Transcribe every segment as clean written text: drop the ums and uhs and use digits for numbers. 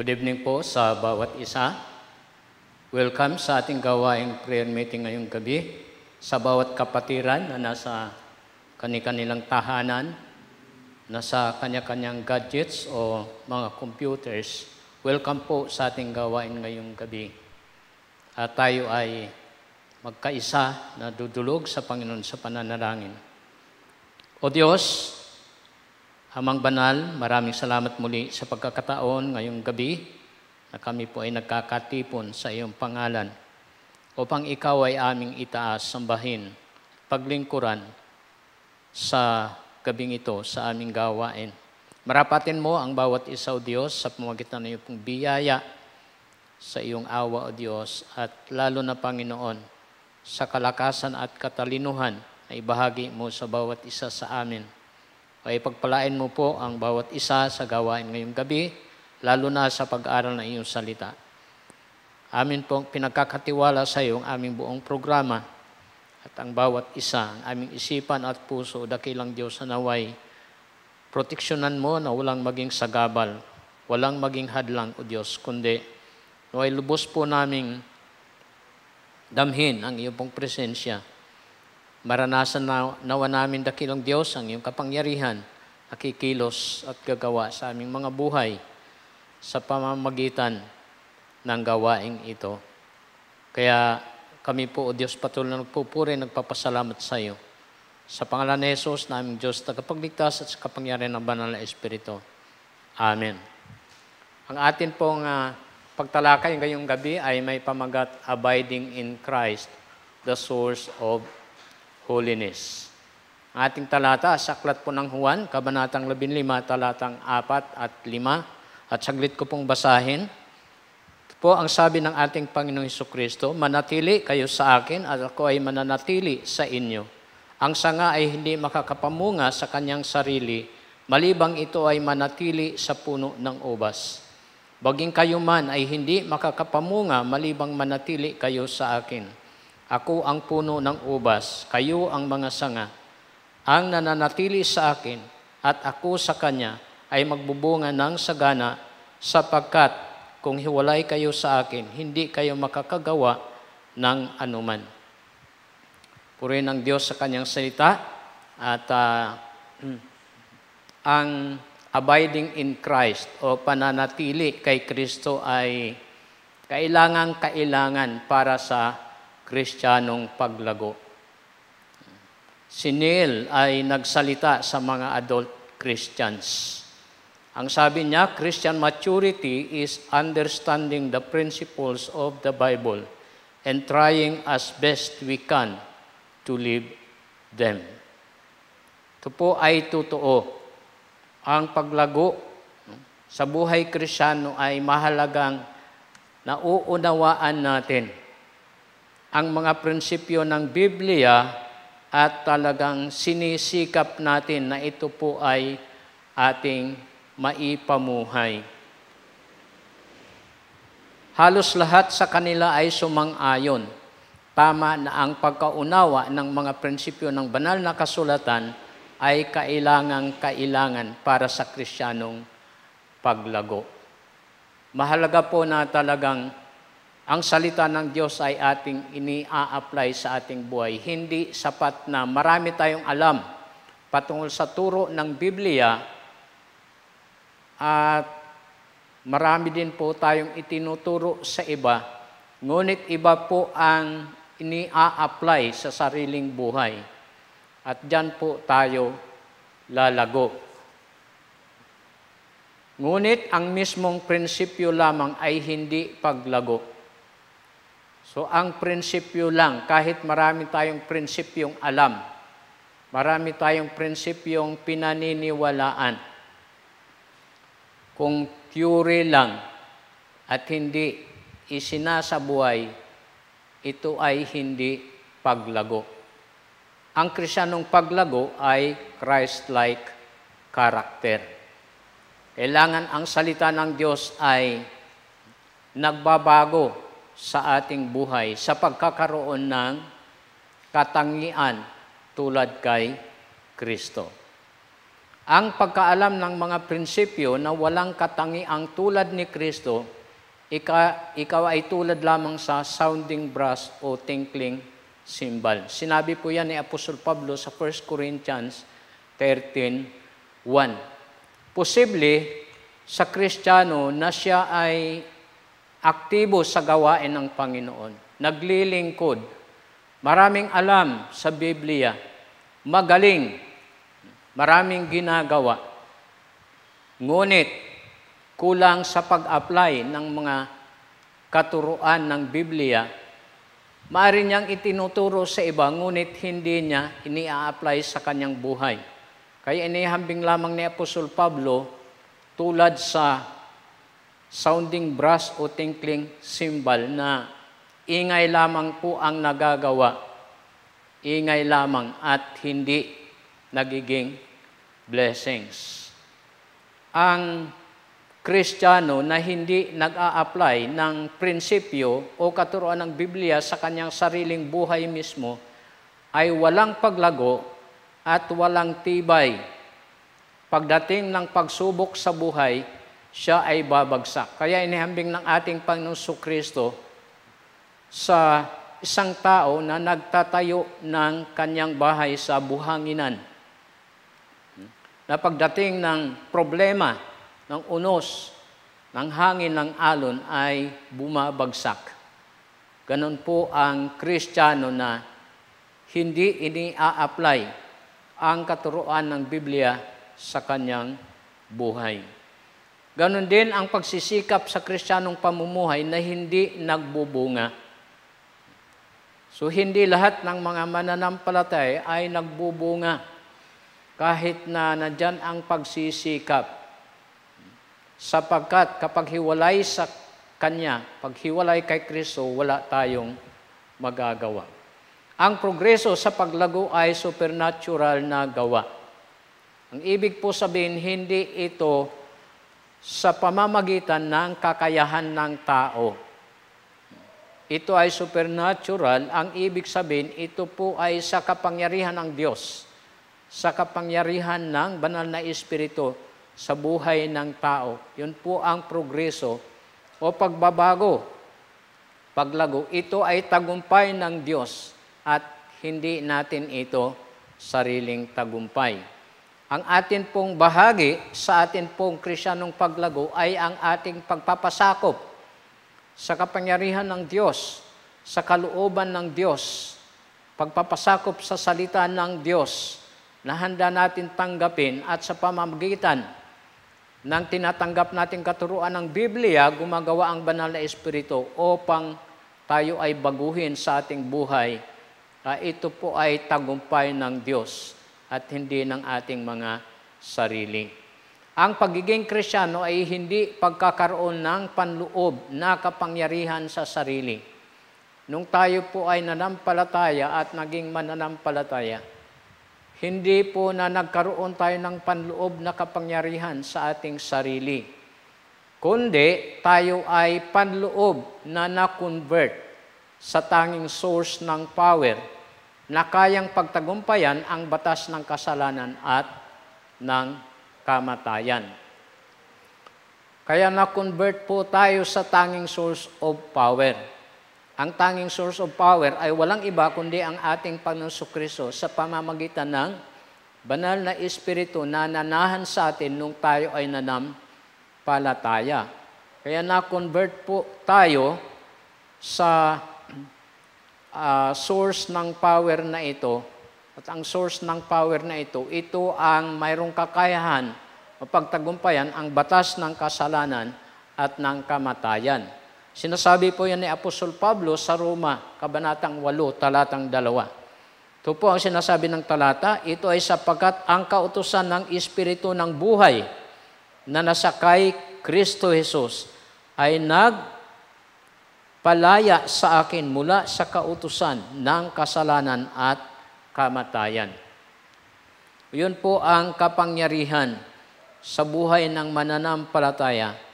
Good evening po sa bawat isa. Welcome sa ating gawaing prayer meeting ngayong gabi. Sa bawat kapatiran na nasa kani-kanilang tahanan, nasa kanya-kanyang gadgets o mga computers, welcome po sa ating gawain ngayong gabi. At tayo ay magkaisa na dudulog sa Panginoon sa pananalangin. O Diyos, Amang Banal, maraming salamat muli sa pagkakataon ngayong gabi na kami po ay nagkakatipon sa iyong pangalan upang ikaw ay aming itaas, sambahin, paglingkuran sa gabing ito sa aming gawain. Marapatin mo ang bawat isa, O Diyos, sa pamamagitan ng iyong biyaya sa iyong awa, O Diyos, at lalo na, Panginoon, sa kalakasan at katalinuhan na ibahagi mo sa bawat isa sa amin. Ay pagpalain mo po ang bawat isa sa gawain ngayong gabi, lalo na sa pag-aaral ng iyong salita. Amin pong pinagkakatiwala sa iyo ang aming buong programa at ang bawat isa, ang aming isipan at puso, dakilang Diyos na naway, proteksyonan mo na walang maging sagabal, walang maging hadlang, O Diyos, kundi naway lubos po naming damhin ang iyong pong presensya. Maranasan nawa namin, dakilang Diyos, ang iyong kapangyarihan, nakikilos at gagawa sa aming mga buhay sa pamamagitan ng gawaing ito. Kaya kami po, O Diyos, patuloy na nagpupuri, nagpapasalamat sa iyo. Sa pangalan ni Jesus, na aming Diyos, tagapagligtas at sa kapangyarihan ng Banal na Espiritu. Amen. Ang atin pong pagtalakay ngayong gabi ay may pamagat, Abiding in Christ, the Source of Holiness. Ang ating talata sa aklat po ng Juan, Kabanatang 15, talatang 4 at 5. At saglit ko pong basahin. Ito po ang sabi ng ating Panginoong Hesukristo, manatili kayo sa akin at ako ay mananatili sa inyo. Ang sanga ay hindi makakapamunga sa kanyang sarili, malibang ito ay manatili sa puno ng ubas. Baging kayo man ay hindi makakapamunga, malibang manatili kayo sa akin. Ako ang puno ng ubas, kayo ang mga sanga. Ang nananatili sa akin at ako sa kanya ay magbubunga ng sagana, sapagkat kung hiwalay kayo sa akin, hindi kayo makakagawa ng anuman. Purihin ang Diyos sa kanyang salita at ang abiding in Christ o pananatili kay Kristo ay kailangan para sa Kristiyanong paglago. Si Neil ay nagsalita sa mga adult Christians. Ang sabi niya, Christian maturity is understanding the principles of the Bible and trying as best we can to live them. Ito po ay totoo. Ang paglago sa buhay Kristiyano ay mahalagang nauunawaan natin ang mga prinsipyo ng Biblia at talagang sinisikap natin na ito po ay ating maipamuhay. Halos lahat sa kanila ay sumang-ayon. Tama na ang pagkaunawa ng mga prinsipyo ng banal na kasulatan ay kailangan para sa Kristiyanong paglago. Mahalaga po na talagang ang salita ng Diyos ay ating ini-a-apply sa ating buhay. Hindi sapat na marami tayong alam patungkol sa turo ng Biblia at marami din po tayong itinuturo sa iba. Ngunit iba po ang ini-a-apply sa sariling buhay. At diyan po tayo lalago. Ngunit ang mismong prinsipyo lamang ay hindi paglago. So, ang prinsipyo lang, kahit marami tayong prinsipyong alam, marami tayong prinsipyong pinaniniwalaan, kung theory lang at hindi isinasabuhay, ito ay hindi paglago. Ang Kristiyanong paglago ay Christ-like character. Kailangan ang salita ng Diyos ay nagbabago sa ating buhay sa pagkakaroon ng katangian tulad kay Kristo. Ang pagkaalam ng mga prinsipyo na walang katangiang tulad ni Kristo, ikaw ay tulad lamang sa sounding brass o tinkling cymbal. Sinabi po yan ni Apostol Pablo sa 1 Corinthians 13:1. Posible sa Kristiyano na siya ay aktibo sa gawain ng Panginoon, naglilingkod, maraming alam sa Biblia, magaling, maraming ginagawa, ngunit kulang sa pag-apply ng mga katuruan ng Biblia, maaari niyang itinuturo sa iba, ngunit hindi niya ini-apply sa kanyang buhay. Kaya inihambing lamang ni Apostol Pablo, tulad sa sounding brass o tinkling cymbal na ingay lamang po ang nagagawa, ingay lamang at hindi nagiging blessings. Ang Kristiyano na hindi nag-a-apply ng prinsipyo o katuruan ng Biblia sa kanyang sariling buhay mismo ay walang paglago at walang tibay. Pagdating ng pagsubok sa buhay, siya ay babagsak. Kaya inihambing ng ating Panginoong Kristo sa isang tao na nagtatayo ng kanyang bahay sa buhanginan, na pagdating ng problema, ng unos, ng hangin, ng alon ay bumabagsak. Ganon po ang Kristiyano na hindi ini-a-apply ang katuruan ng Biblia sa kanyang buhay. Ganon din ang pagsisikap sa Kristiyanong pamumuhay na hindi nagbubunga. So hindi lahat ng mga mananampalataya ay nagbubunga kahit na nandyan ang pagsisikap. Sapagkat kapag hiwalay sa Kanya, pag hiwalay kay Kristo, wala tayong magagawa. Ang progreso sa paglago ay supernatural na gawa. Ang ibig po sabihin, hindi ito sa pamamagitan ng kakayahan ng tao. Ito ay supernatural. Ang ibig sabihin, ito po ay sa kapangyarihan ng Diyos, sa kapangyarihan ng banal na Espiritu sa buhay ng tao. Yun po ang progreso o pagbabago, paglago. Ito ay tagumpay ng Diyos at hindi natin ito sariling tagumpay. Ang atin pong bahagi sa atin pong Kristiyanong paglago ay ang ating pagpapasakop sa kapangyarihan ng Diyos, sa kalooban ng Diyos, pagpapasakop sa salita ng Diyos na handa natin tanggapin at sa pamamagitan ng tinatanggap nating katuruan ng Biblia, gumagawa ang banal na Espiritu upang tayo ay baguhin sa ating buhay. Ito po ay tagumpay ng Diyos at hindi ng ating mga sarili. Ang pagiging Kristiyano ay hindi pagkakaroon ng panloob na kapangyarihan sa sarili. Nung tayo po ay nanampalataya at naging mananampalataya, hindi po na nagkaroon tayo ng panloob na kapangyarihan sa ating sarili, kundi tayo ay panloob na na-convert sa tanging source ng power na kayang pagtagumpayan ang batas ng kasalanan at ng kamatayan. Kaya na-convert po tayo sa tanging source of power. Ang tanging source of power ay walang iba kundi ang ating Panginoong Kristo sa pamamagitan ng banal na Espiritu na nanahan sa atin nung tayo ay nanampalataya. Kaya na-convert po tayo sa source ng power na ito. At ang source ng power na ito ang mayroong kakayahan mapagtagumpayan ang batas ng kasalanan at ng kamatayan. Sinasabi po yan ni Apostol Pablo sa Roma, Kabanatang 8, talatang 2. Ito po ang sinasabi ng talata, ito ay sapagkat ang kautusan ng Espiritu ng buhay na nasa kay Kristo Jesus ay nagpalaya sa akin mula sa kautusan ng kasalanan at kamatayan. Yun po ang kapangyarihan sa buhay ng mananampalataya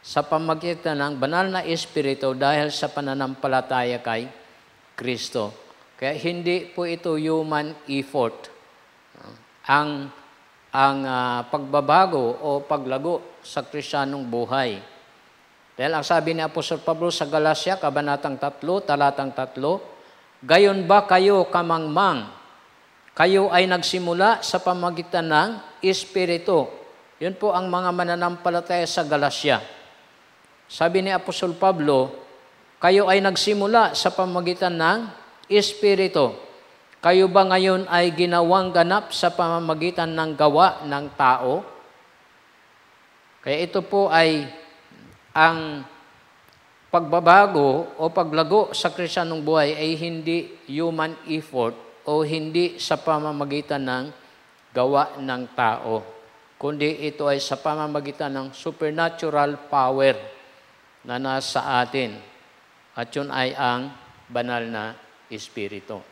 sa pamamagitan ng banal na Espiritu dahil sa pananampalataya kay Kristo. Kaya hindi po ito human effort. Ang ang pagbabago o paglago sa Kristiyanong buhay. Dahil ang sabi ni Apostol Pablo sa Galacia, Kabanatang 3, Talatang 3, gayon ba kayo kamangmang? Kayo ay nagsimula sa pamagitan ng Espiritu. Yun po ang mga mananampalataya sa Galacia. Sabi ni Apostol Pablo, kayo ay nagsimula sa pamagitan ng Espiritu. Kayo ba ngayon ay ginawang ganap sa pamamagitan ng gawa ng tao? Kaya ito po ay ang pagbabago o paglago sa Kristiyanong buhay ay hindi human effort o hindi sa pamamagitan ng gawa ng tao, kundi ito ay sa pamamagitan ng supernatural power na nasa atin. At yun ay ang banal na Espiritu.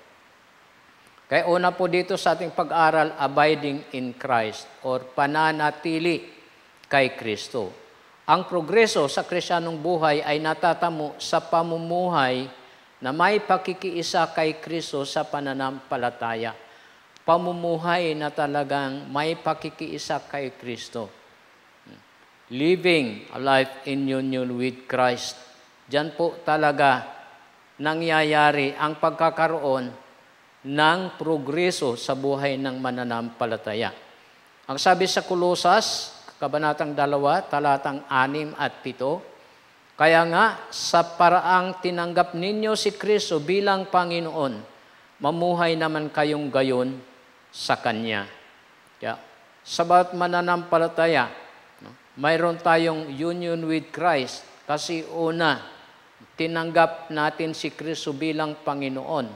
Kaya una po dito sa ating pag-aral, abiding in Christ or pananatili kay Kristo. Ang progreso sa Kristiyanong buhay ay natatamo sa pamumuhay na may pakikiisa kay Kristo sa pananampalataya. Pamumuhay na talagang may pakikiisa kay Kristo. Living a life in union with Christ. Diyan po talaga nangyayari ang pagkakaroon ng progreso sa buhay ng mananampalataya. Ang sabi sa Kolosas, Kabanatang 2, Talatang 6 at 7, kaya nga sa paraang tinanggap ninyo si Kristo bilang Panginoon, mamuhay naman kayong gayon sa Kanya. Kaya, sa bawat mananampalataya, mayroon tayong union with Christ kasi una, tinanggap natin si Kristo bilang Panginoon.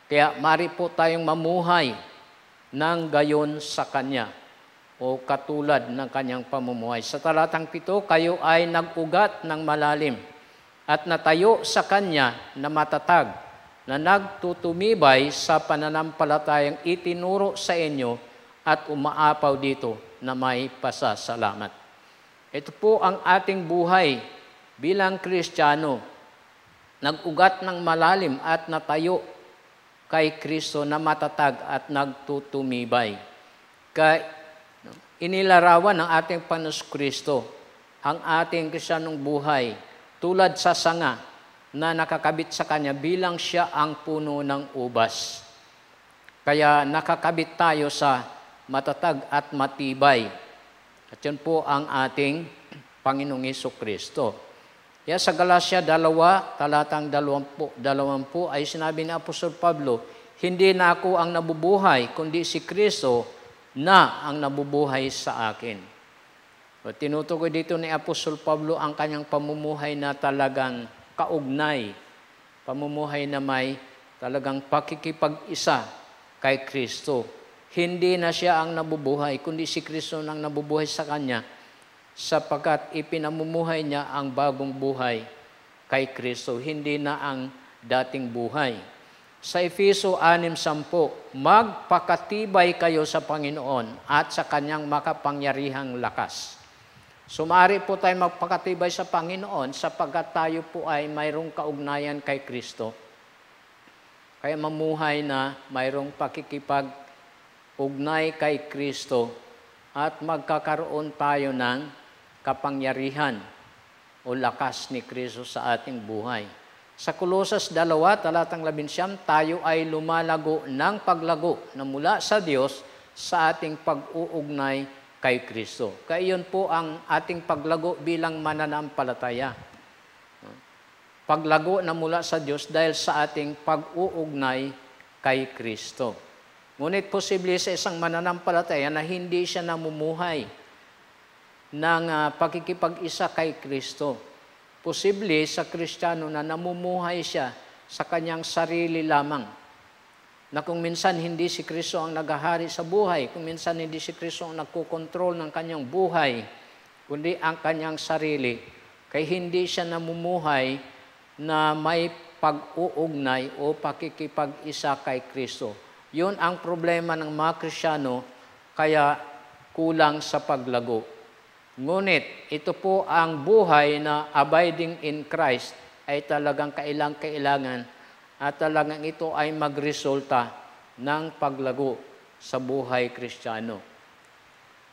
Kaya mari po tayong mamuhay ng gayon sa Kanya o katulad ng Kanyang pamumuhay. Sa talatang 7, kayo ay nag-ugat ng malalim at natayo sa Kanya na matatag, na nagtutumibay sa pananampalatayang itinuro sa inyo at umaapaw dito na may pasasalamat. Ito po ang ating buhay bilang Kristiyano. Nag-ugat ng malalim at natayo kay Kristo na matatag at nagtutumibay. Kaya inilarawan ng ating Panginoon Kristo ang ating Kristiyanong buhay tulad sa sanga na nakakabit sa Kanya bilang siya ang puno ng ubas. Kaya nakakabit tayo sa matatag at matibay. At yun po ang ating Panginoong Kristo. Kaya sa Galacia 2, Talatang 20 ay sinabi ni Apostol Pablo, hindi na ako ang nabubuhay, kundi si Kristo na ang nabubuhay sa akin. So, tinutukoy dito ni Apostol Pablo ang kanyang pamumuhay na talagang kaugnay, pamumuhay na may talagang pakikipag-isa kay Kristo. Hindi na siya ang nabubuhay, kundi si Kristo ang nabubuhay sa kanya, sapagkat ipinamumuhay niya ang bagong buhay kay Kristo, hindi na ang dating buhay. Sa Efeso 6:10, magpakatibay kayo sa Panginoon at sa Kanyang makapangyarihang lakas. Sumari po tayo magpakatibay sa Panginoon sapagkat tayo po ay mayroong kaugnayan kay Kristo. Kaya mamuhay na mayroong pakikipag-ugnay kay Kristo at magkakaroon tayo ng kapangyarihan o lakas ni Kristo sa ating buhay. Sa Kolosas 2, Talatang 11, tayo ay lumalago ng paglago na mula sa Diyos sa ating pag-uugnay kay Kristo. Kaya yun po ang ating paglago bilang mananampalataya. Paglago na mula sa Diyos dahil sa ating pag-uugnay kay Kristo. Ngunit posible sa isang mananampalataya na hindi siya namumuhay ng pakikipag-isa kay Kristo. Posible sa Kristiyano na namumuhay siya sa kanyang sarili lamang. Na kung minsan hindi si Kristo ang naghahari sa buhay, kung minsan hindi si Kristo ang nagkokontrol ng kanyang buhay, kundi ang kanyang sarili, kaya hindi siya namumuhay na may pag-uugnay o pakikipag-isa kay Kristo. Yun ang problema ng mga Kristiyano, kaya kulang sa paglago. Ngunit ito po ang buhay na abiding in Christ ay talagang kailangan at talagang ito ay magresulta ng paglago sa buhay Kristiyano.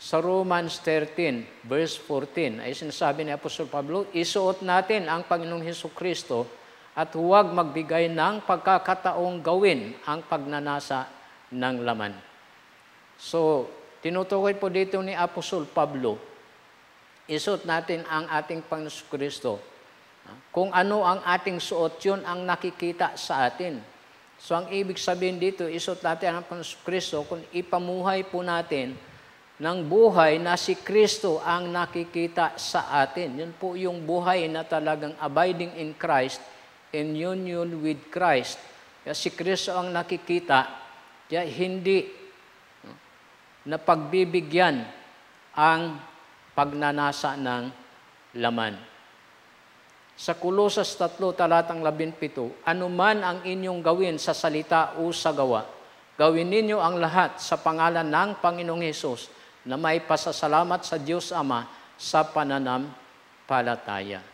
Sa Romans 13, verse 14, ay sinasabi ni Apostol Pablo, isuot natin ang Panginoong Hesukristo at huwag magbigay ng pagkakataong gawin ang pagnanasa ng laman. So, tinutukoy po dito ni Apostol Pablo, isuot natin ang ating Panginoong Hesukristo. Kung ano ang ating suot, yun ang nakikita sa atin. So, ang ibig sabihin dito, isuot natin ang Panginoong Hesukristo kung ipamuhay po natin ng buhay na si Kristo ang nakikita sa atin. Yun po yung buhay na talagang abiding in Christ, in union with Christ. Kaya si Kristo ang nakikita, kaya hindi na pagbibigyan ang pagnanasa ng laman. Sa Kolosas 3, talatang 17, anuman ang inyong gawin sa salita o sa gawa, gawin ninyo ang lahat sa pangalan ng Panginoong Hesus, na may pasasalamat sa Diyos Ama sa pananampalataya.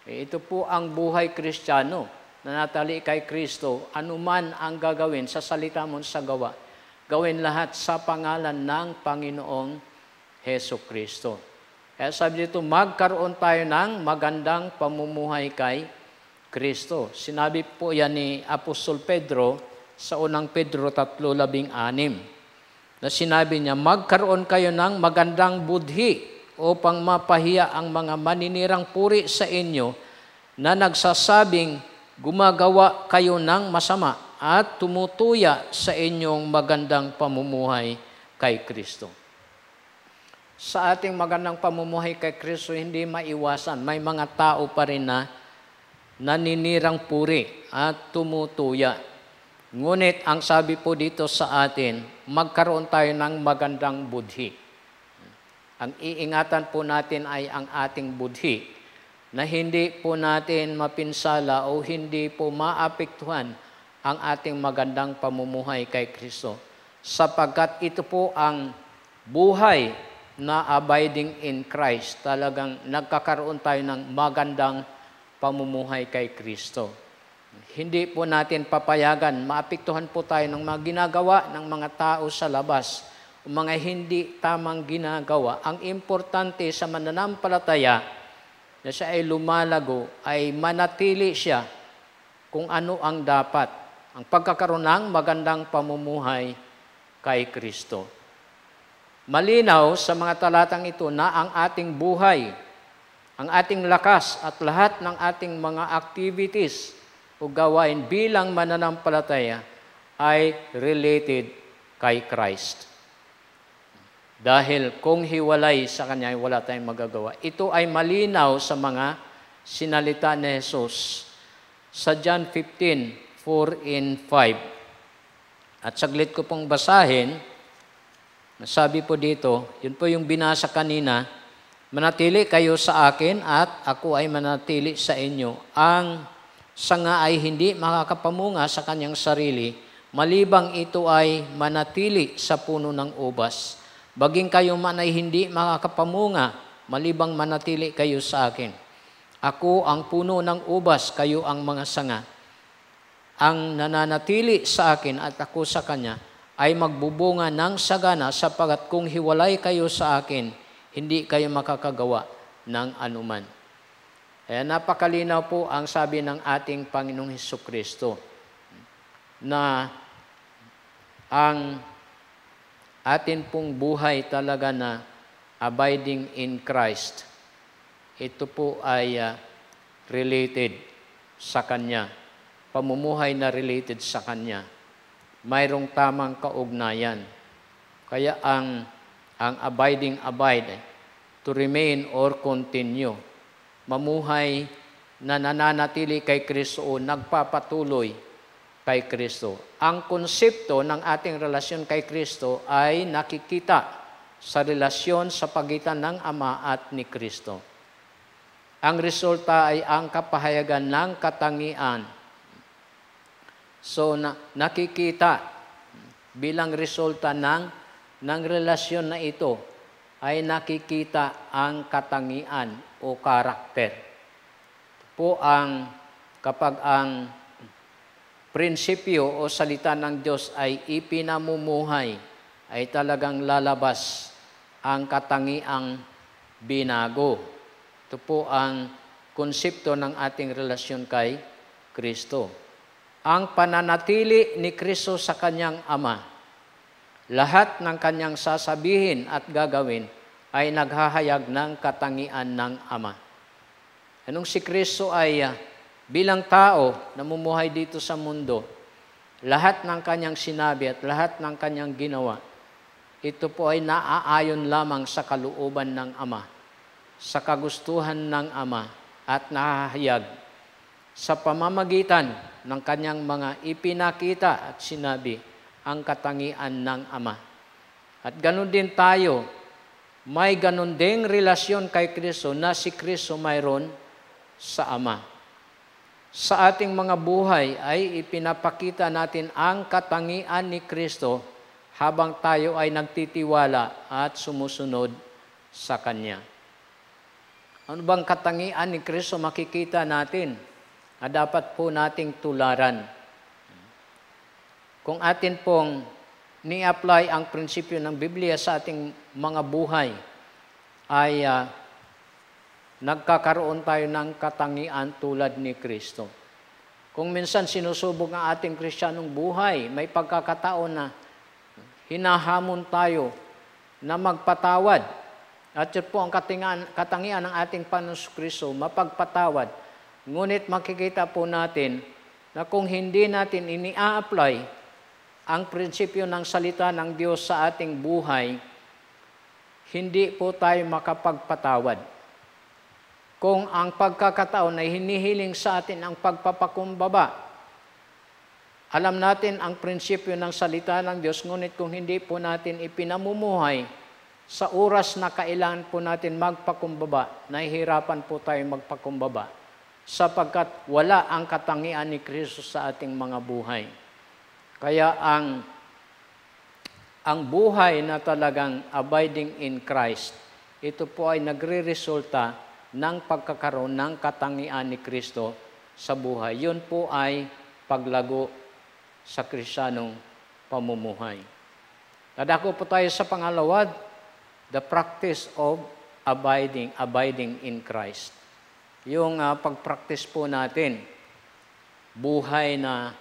Ito po ang buhay Kristiyano, na natali kay Kristo, anuman ang gagawin sa salita mo sa gawa, gawin lahat sa pangalan ng Panginoong Hesukristo. Kaya sabi dito, magkaroon tayo ng magandang pamumuhay kay Kristo. Sinabi po yan ni Apostol Pedro sa unang Pedro 3:16. Na sinabi niya, magkaroon kayo ng magandang budhi upang mapahiya ang mga maninirang puri sa inyo na nagsasabing gumagawa kayo ng masama at tumutuya sa inyong magandang pamumuhay kay Kristo. Sa ating magandang pamumuhay kay Kristo, hindi maiwasan. May mga tao pa rin na naninirang puri at tumutuya. Ngunit ang sabi po dito sa atin, magkaroon tayo ng magandang budhi. Ang iingatan po natin ay ang ating budhi, na hindi po natin mapinsala o hindi po maapektuhan ang ating magandang pamumuhay kay Kristo. Sapagkat ito po ang buhay na abiding in Christ. Talagang nagkakaroon tayo ng magandang pamumuhay kay Kristo. Hindi po natin papayagan, maapektuhan po tayo ng mga ginagawa ng mga tao sa labas, o mga hindi tamang ginagawa. Ang importante sa mananampalataya na siya ay lumalago, ay manatili siya kung ano ang dapat. Ang pagkakaroon ng magandang pamumuhay kay Kristo. Malinaw sa mga talatang ito na ang ating buhay, ang ating lakas at lahat ng ating mga activities o gawain bilang mananampalataya ay related kay Christ. Dahil kung hiwalay sa Kanya, wala tayong magagawa. Ito ay malinaw sa mga sinalita ni Jesus sa John 15:4-5. At saglit ko pong basahin, sabi po dito, yun po yung binasa kanina, manatili kayo sa akin at ako ay manatili sa inyo. Ang sanga ay hindi makakapamunga sa kanyang sarili, malibang ito ay manatili sa puno ng ubas. Baging kayo man ay hindi makakapamunga, malibang manatili kayo sa akin. Ako ang puno ng ubas, kayo ang mga sanga. Ang nananatili sa akin at ako sa kanya ay magbubunga ng sagana, sapagat kung hiwalay kayo sa akin, hindi kayo makakagawa ng anuman. Kaya napakalinaw po ang sabi ng ating Panginoong Hesukristo na ang atin pong buhay talaga na abiding in Christ, ito po ay related sa Kanya. Pamumuhay na related sa Kanya. Mayroong tamang kaugnayan. Kaya ang abide, to remain or continue. Mamuhay na nananatili kay Kristo o nagpapatuloy kay Kristo. Ang konsepto ng ating relasyon kay Kristo ay nakikita sa relasyon sa pagitan ng Ama at ni Kristo. Ang resulta ay ang kapahayagan ng katangian. So, nakikita bilang resulta ng relasyon na ito ay nakikita ang katangian o karakter. Po kapag ang prinsipyo o salita ng Diyos ay ipinamumuhay, ay talagang lalabas ang katangiang binago. Ito po ang konsepto ng ating relasyon kay Kristo. Ang pananatili ni Kristo sa kanyang Ama, lahat ng kanyang sasabihin at gagawin ay naghahayag ng katangian ng Ama. Anong si Kristo ay bilang tao na namumuhay dito sa mundo, lahat ng kanyang sinabi at lahat ng kanyang ginawa, ito po ay naaayon lamang sa kalooban ng Ama, sa kagustuhan ng Ama, at nahahayag sa pamamagitan ng kanyang mga ipinakita at sinabi ang katangian ng Ama. At ganun din tayo, may ganun ding relasyon kay Kristo na si Kristo mayroon sa Ama. Sa ating mga buhay ay ipinapakita natin ang katangian ni Kristo habang tayo ay nagtitiwala at sumusunod sa Kanya. Ano bang katangian ni Kristo makikita natin na dapat po nating tularan? Kung atin pong ni-apply ang prinsipyo ng Biblia sa ating mga buhay, ay nagkakaroon tayo ng katangian tulad ni Kristo. Kung minsan sinusubok ang ating Kristiyanong buhay, may pagkakataon na hinahamon tayo na magpatawad. At yun po ang katangian ng ating Panginoon Kristo, mapagpatawad. Ngunit makikita po natin na kung hindi natin ini-apply ang prinsipyo ng salita ng Diyos sa ating buhay, hindi po tayo makapagpatawad. Kung ang pagkakataon ay hinihiling sa atin ang pagpapakumbaba, alam natin ang prinsipyo ng salita ng Diyos, ngunit kung hindi po natin ipinamumuhay sa oras na kailangan po natin magpakumbaba, nahihirapan po tayo magpakumbaba sapagkat wala ang katangian ni Kristo sa ating mga buhay. Kaya ang buhay na talagang abiding in Christ, ito po ay nagre-resulta ng pagkakaroon ng katangian ni Kristo sa buhay. Yun po ay paglago sa Kristiyanong pamumuhay. Dadako po tayo sa pangalawa, the practice of abiding in Christ. Yung pag-practice po natin, buhay na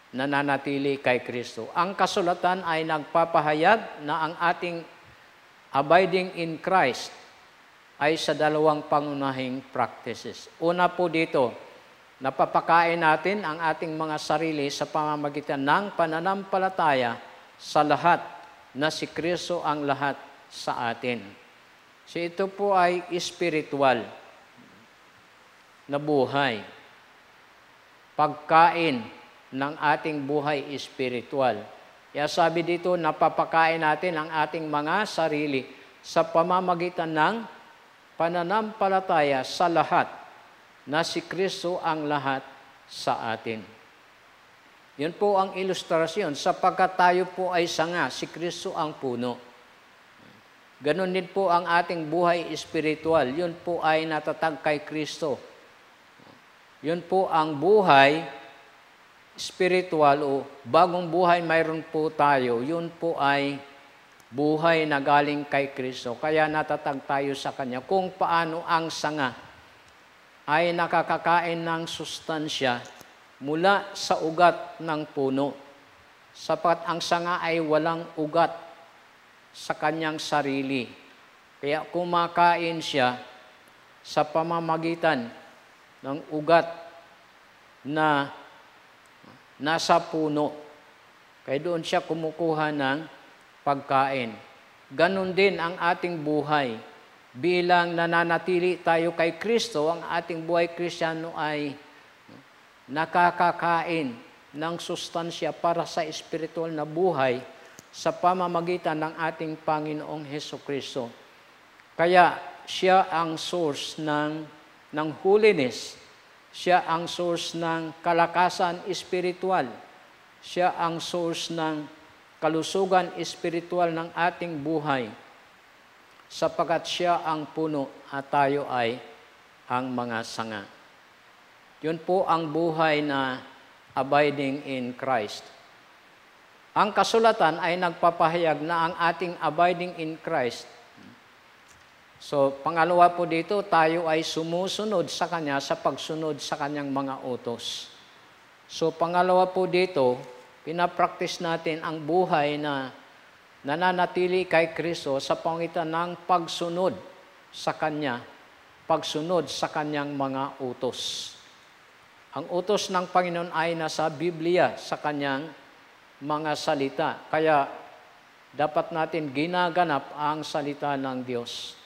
nananatili kay Kristo. Ang kasulatan ay nagpapahayag na ang ating abiding in Christ ay sa dalawang pangunahing practices. Una po dito, napapakain natin ang ating mga sarili sa pamamagitan ng pananampalataya sa lahat na si Kristo ang lahat sa atin. So ito po ay spiritual na buhay. Pagkain ng ating buhay spiritual. Kaya sabi dito, napapakain natin ang ating mga sarili sa pamamagitan ng pananampalataya sa lahat na si Kristo ang lahat sa atin. Yun po ang ilustrasyon, sapagkat tayo po ay sanga, si Kristo ang puno. Ganon din po ang ating buhay espiritual, yun po ay natatag kay Kristo. Yun po ang buhay spiritual o bagong buhay mayroon po tayo, yun po ay buhay na galing kay Kristo. Kaya natatag tayo sa Kanya kung paano ang sanga ay nakakakain ng sustansya mula sa ugat ng puno. Sapat ang sanga ay walang ugat sa kanyang sarili. Kaya kumakain siya sa pamamagitan ng ugat na nasa puno. Kaya doon siya kumukuha ng pagkain. Ganon din ang ating buhay. Bilang nananatili tayo kay Kristo, ang ating buhay Kristiyano ay nakakakain ng sustansya para sa espiritual na buhay sa pamamagitan ng ating Panginoong Hesukristo. Kaya siya ang source ng holiness. Siya ang source ng kalakasan espiritual. Siya ang source ng kalusugan espiritual ng ating buhay. Sapagkat siya ang puno at tayo ay ang mga sanga. Yun po ang buhay na abiding in Christ. Ang kasulatan ay nagpapahayag na ang ating abiding in Christ So, pangalawa po dito, tayo ay sumusunod sa Kanya sa pagsunod sa Kanyang mga utos. So, pangalawa po dito, pinapractice natin ang buhay na nananatili kay Kristo sa pamagitan ng pagsunod sa Kanya, pagsunod sa Kanyang mga utos. Ang utos ng Panginoon ay nasa Biblia, sa Kanyang mga salita. Kaya, dapat natin ginaganap ang salita ng Diyos.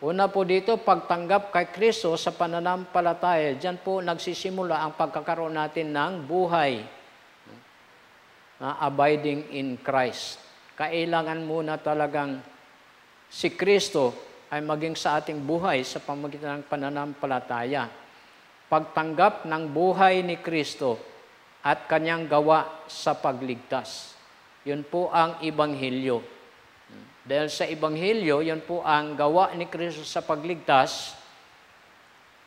Una po dito, pagtanggap kay Kristo sa pananampalataya, diyan po nagsisimula ang pagkakaroon natin ng buhay na abiding in Christ. Kailangan muna talagang si Kristo ay maging sa ating buhay sa pamamagitan ng pananampalataya. Pagtanggap ng buhay ni Kristo at Kanyang gawa sa pagligtas. Yun po ang Ebanghelyo. Dahil sa Ebanghelyo, yan po ang gawa ni Kristo sa pagligtas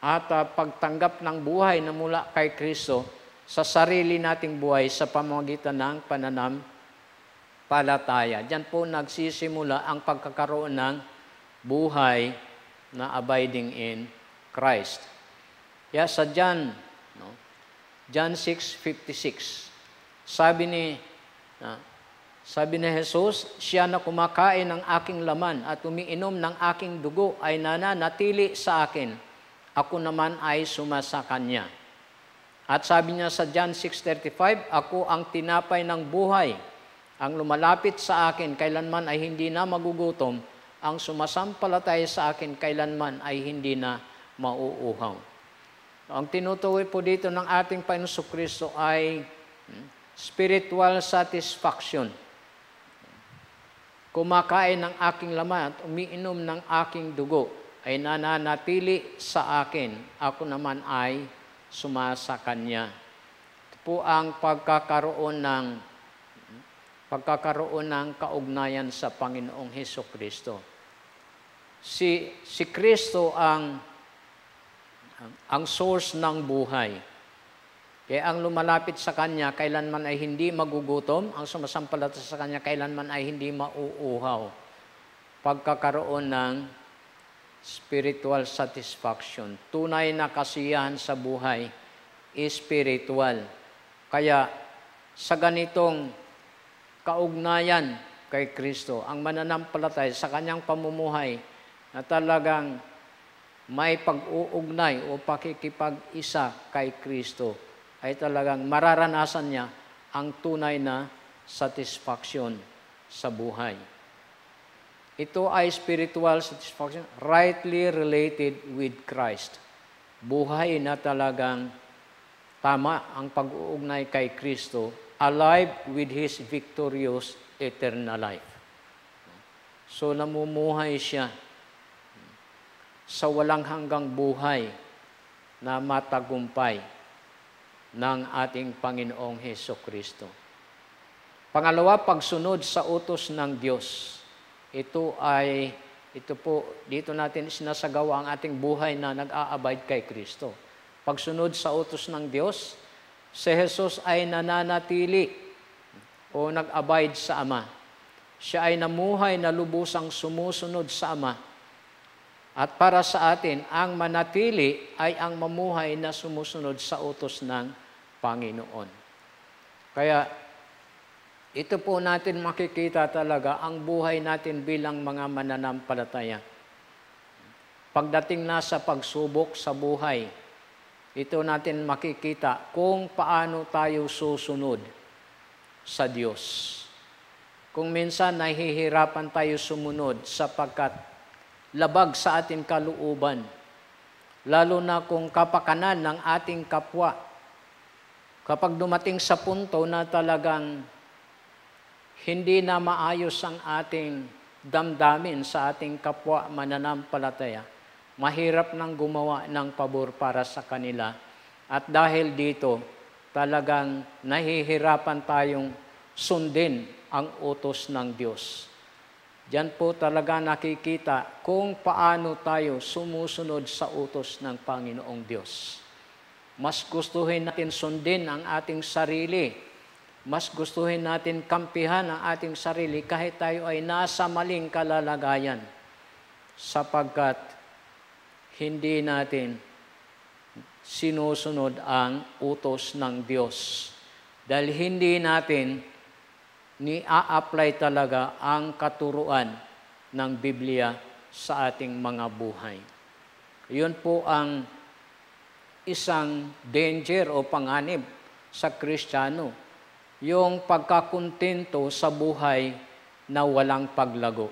at pagtanggap ng buhay na mula kay Kristo sa sarili nating buhay sa pamamagitan ng pananampalataya. Diyan po nagsisimula ang pagkakaroon ng buhay na abiding in Christ. Kaya sa John 6:56, sabi ni Jesus, siya na kumakain ng aking laman at umiinom ng aking dugo ay nananatili sa akin. Ako naman ay sumasa kanya. At sabi niya sa John 6:35, ako ang tinapay ng buhay. Ang lumalapit sa akin kailanman ay hindi na magugutom. Ang sumasampalataya sa akin kailanman ay hindi na mauuhaw. Ang tinutukoy po dito ng ating Panginoong Kristo ay spiritual satisfaction. Kumakain ng aking laman at umiinom ng aking dugo ay nananatili sa akin. Ako naman ay sumasa kanya. Ito po ang pagkakaroon ng kaugnayan sa Panginoong Hesukristo. Si Kristo ang source ng buhay. Kaya ang lumalapit sa Kanya, kailanman ay hindi magugutom. Ang sumasampalataya sa Kanya, kailanman ay hindi mauuhaw. Pagkakaroon ng spiritual satisfaction. Tunay na kasiyahan sa buhay, spiritual. Kaya sa ganitong kaugnayan kay Kristo, ang mananampalataya sa Kanyang pamumuhay na talagang may pag-uugnay o pakikipag-isa kay Kristo, ay talagang mararanasan niya ang tunay na satisfaction sa buhay. Ito ay spiritual satisfaction rightly related with Christ. Buhay na talagang tama ang pag-uugnay kay Kristo, alive with His victorious eternal life. So namumuhay siya sa walang hanggang buhay na matagumpay ng ating Panginoong Hesukristo. Pangalawa, pagsunod sa utos ng Diyos. Ito po, dito natin sinasagawa ang ating buhay na nag-a-abide kay Kristo. Pagsunod sa utos ng Diyos, si Jesus ay nananatili o nag-abide sa Ama. Siya ay namuhay na lubusang sumusunod sa Ama. At para sa atin, ang manatili ay ang mamuhay na sumusunod sa utos ng Panginoon. Kaya, ito po natin makikita talaga ang buhay natin bilang mga mananampalataya. Pagdating na sa pagsubok sa buhay, ito natin makikita kung paano tayo susunod sa Diyos. Kung minsan nahihirapan tayo sumunod sapagkat labag sa ating kalooban, lalo na kung kapakanan ng ating kapwa. Kapag dumating sa punto na talagang hindi na maayos ang ating damdamin sa ating kapwa mananampalataya, mahirap nang gumawa ng pabor para sa kanila. At dahil dito, talagang nahihirapan tayong sundin ang utos ng Diyos. Diyan po talaga nakikita kung paano tayo sumusunod sa utos ng Panginoong Diyos. Mas gustuhin natin sundin ang ating sarili. Mas gustuhin natin kampihan ang ating sarili kahit tayo ay nasa maling kalalagayan. sapagkat hindi natin sinusunod ang utos ng Diyos. Dahil hindi natin ni-a-apply talaga ang katuruan ng Biblia sa ating mga buhay. Yun po ang isang danger o panganib sa Kristiyano, yung pagkakontento sa buhay na walang paglago.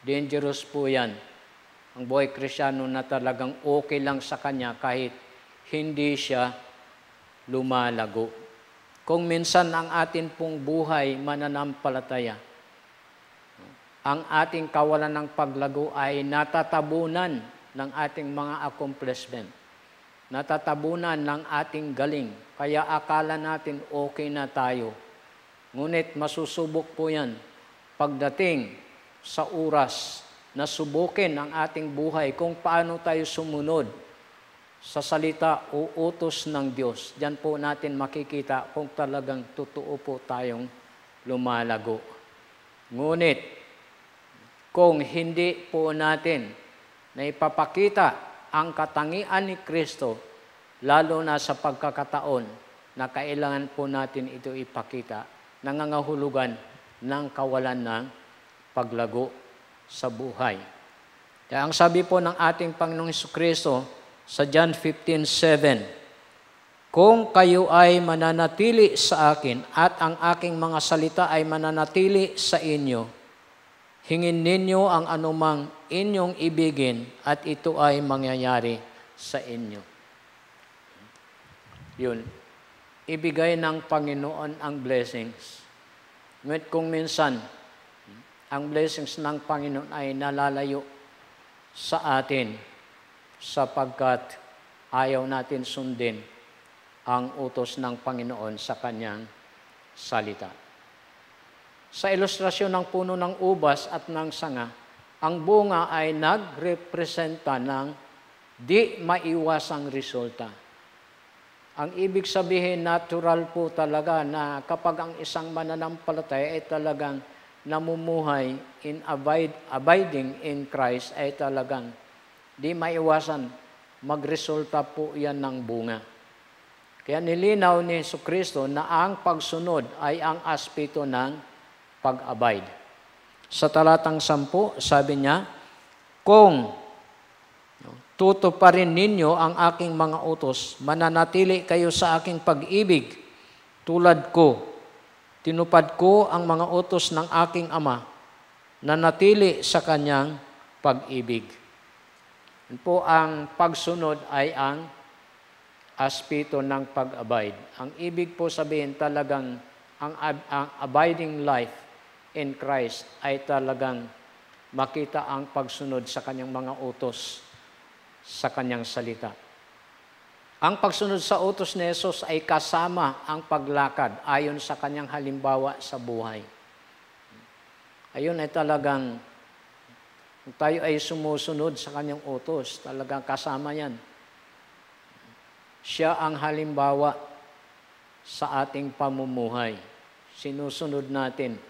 Dangerous po yan. Ang buhay Kristiyano na talagang okay lang sa kanya kahit hindi siya lumalago. Kung minsan ang atin pong buhay mananampalataya, ang ating kawalan ng paglago ay natatabunan ng ating mga accomplishment. Natatabunan ng ating galing. Kaya akala natin okay na tayo. Ngunit masusubok po yan pagdating sa oras na subukin ang ating buhay kung paano tayo sumunod sa salita o utos ng Diyos. Diyan po natin makikita kung talagang totoo po tayong lumalago. Ngunit, kung hindi po natin na ipapakita ang katangian ni Kristo, lalo na sa pagkakataon na kailangan po natin ito ipakita, nangangahulugan ng kawalan ng paglago sa buhay. Kaya ang sabi po ng ating Panginoong Jesucristo sa John 15:7, kung kayo ay mananatili sa akin at ang aking mga salita ay mananatili sa inyo, hingin ninyo ang anumang inyong ibigin at ito ay mangyayari sa inyo. Yun. Ibigay ng Panginoon ang blessings. Ngunit kung minsan, ang blessings ng Panginoon ay nalalayo sa atin sapagkat ayaw natin sundin ang utos ng Panginoon sa Kanyang salita. Sa ilustrasyon ng puno ng ubas at ng sanga, ang bunga ay nagrepresenta ng di maiwasang resulta. Ang ibig sabihin, natural po talaga na kapag ang isang mananampalataya ay talagang namumuhay in abiding in Christ, ay talagang di maiwasan, magresulta po yan ng bunga. Kaya nilinaw ni Jesucristo na ang pagsunod ay ang aspeto ng pag-abide. Sa talatang 10, sabi niya, kung tutuparin ninyo ang aking mga utos, mananatili kayo sa aking pag-ibig, tulad ko, tinupad ko ang mga utos ng aking Ama, nanatili sa kanyang pag-ibig. Po ang pagsunod ay ang aspeto ng pag-abide. Ang ibig po sabihin talagang ang abiding life in Christ ay talagang makita ang pagsunod sa kanyang mga utos, sa kanyang salita. Ang pagsunod sa utos ni Jesus ay kasama ang paglakad ayon sa kanyang halimbawa sa buhay. Ayun ay talagang kung tayo ay sumusunod sa kanyang utos, talagang kasama yan. Siya ang halimbawa sa ating pamumuhay. Sinusunod natin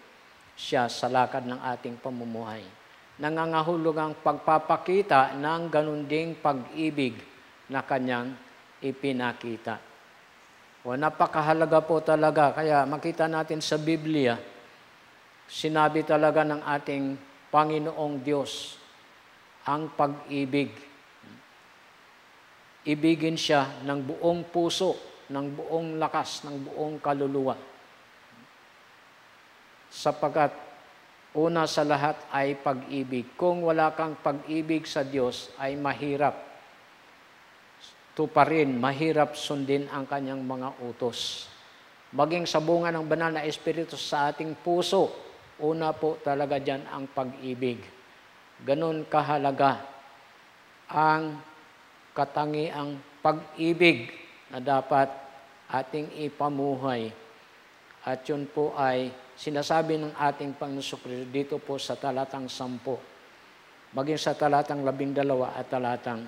siya sa lakad ng ating pamumuhay. Nangangahulog ang pagpapakita ng ganun ding pag-ibig na kanyang ipinakita. O napakahalaga po talaga, kaya makita natin sa Biblia, sinabi talaga ng ating Panginoong Diyos ang pag-ibig. Ibigin siya ng buong puso, ng buong lakas, ng buong kaluluwa. Sapagkat una sa lahat ay pag-ibig. Kung wala kang pag-ibig sa Diyos, ay mahirap tuparin, mahirap sundin ang kanyang mga utos. Maging sa bunga ng banal na Espiritu sa ating puso, una po talaga dyan ang pag-ibig. Ganon kahalaga ang katangiang pag-ibig na dapat ating ipamuhay. At yun po ay sinasabi ng ating Panginoon dito po sa talatang 10, maging sa talatang 12 at talatang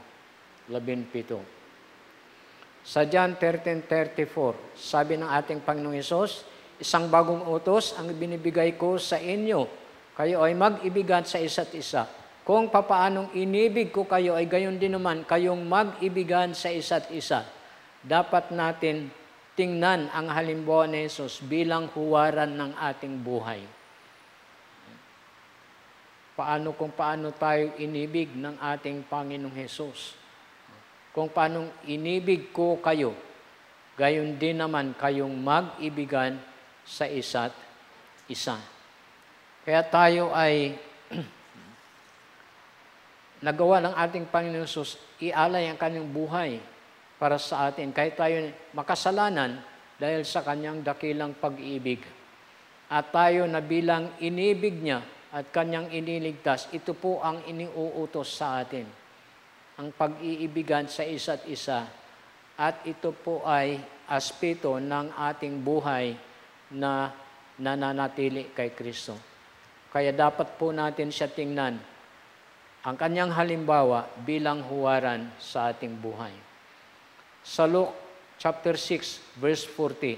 17. Sa John 13:34, sabi ng ating Panginoong Hesus, isang bagong utos ang binibigay ko sa inyo. Kayo ay mag-ibigan sa isa't isa. kung papaanong inibig ko kayo ay gayon din naman kayong mag-ibigan sa isa't isa. Dapat natin tingnan ang halimbawa ni Jesus bilang huwaran ng ating buhay. Kung paano tayo inibig ng ating Panginoong Jesus. Kung paanong inibig ko kayo, gayon din naman kayong mag-ibigan sa isa't isa. Kaya tayo ay nagawa ng ating Panginoon Jesus, ialay ang kanyang buhay para sa atin. Kahit tayo makasalanan dahil sa kanyang dakilang pag-ibig. At tayo na bilang inibig niya at kanyang iniligtas, ito po ang iniuutos sa atin. Ang pag-iibigan sa isa't isa. At ito po ay aspeto ng ating buhay na nananatili kay Kristo. Kaya dapat po natin siya tingnan ang kanyang halimbawa bilang huwaran sa ating buhay. Sa Luke chapter 6, verse 40,